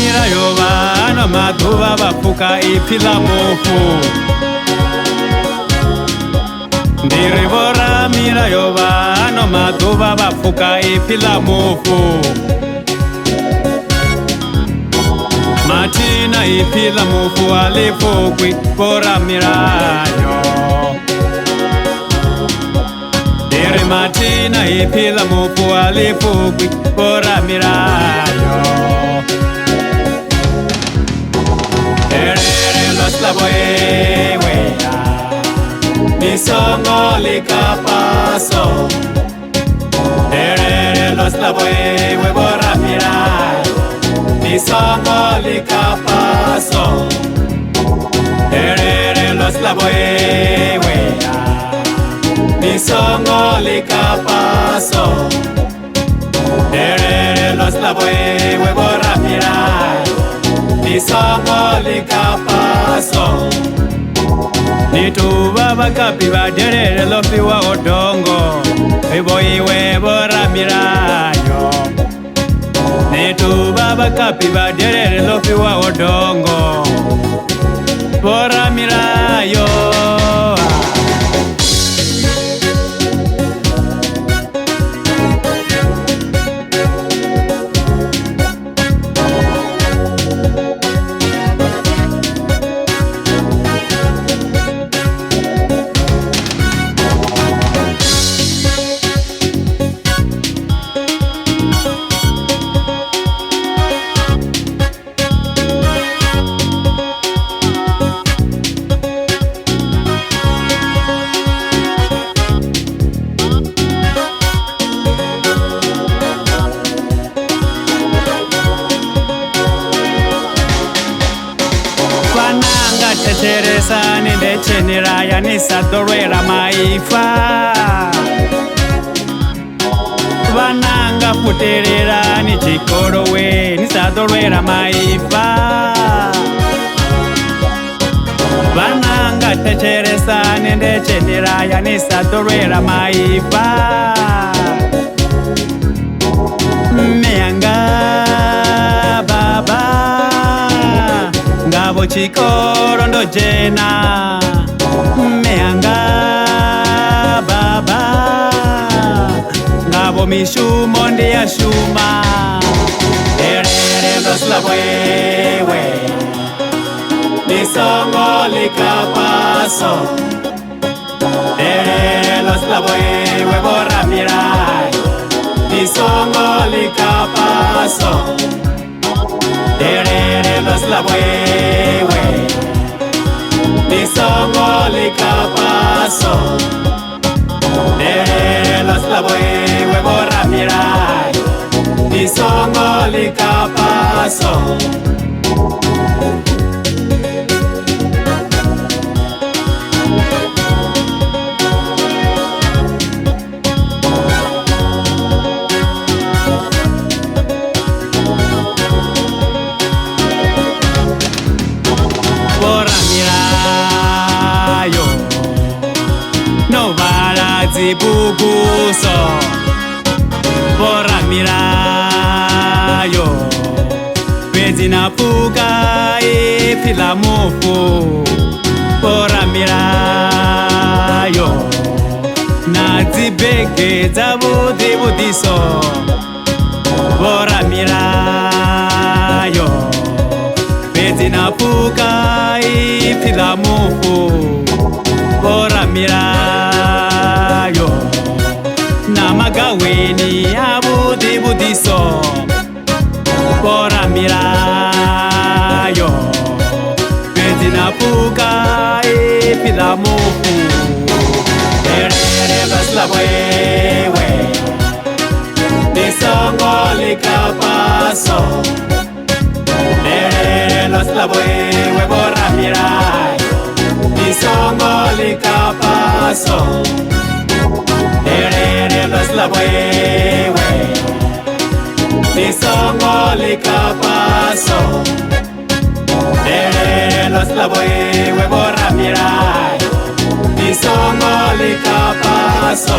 mirayo vana maduva vapuka iphila mufu ndirivora mirayo vana maduva vapuka iphila mufu matina iphila mufu alifukwi vora mirayo ndiri matina iphila mufu alifukwi vora mirayo Slaboeweya Nisongo likapaso Derere los laboewe bora mirayo Nisongo likapaso Derere los laboeweya Nisongo likapaso Derere los laboewe bora mirayo Nisongo likapaso Nituva vakapi vaderere lofiwa odongo Vivoiwe bora mirayo Nituva vakapi vaderere lofiwa odongo Bora mirayo Teresani ndecheniraya nisadorwera maifa Vananga putererani chikorowe nisadorwera maifa Vananga techeresani ndecheniraya nisadorwera maifa Meanga baba Ngabo chikoro ndo jena Meanga baba Ngabo mishumo ndiya shuma Derere los laboewe Nisongo likapaso Derere los laboewe bora mirayo Nisongo likapaso Derere los laboewe Nisongo likapaso Derere los laboewe bora mirayo Nisongo likapaso Zibuguso Bora mirayo Bezi napuka iphila mufu Bora mirayo Nazibeke zabudi budiso Bora mirayo Bezi napuka iphila mufu Bora mirayo Namagaweni abudi budiso Bora mirayo Bezi napuka iphila mufu Derere los laboewe Nisongo likapaso Derere los laboewe bora mirayo Nisongo likapaso Derere los laboewe Nisongo likapaso Derere los laboewe bora mirayo Nisongo likapaso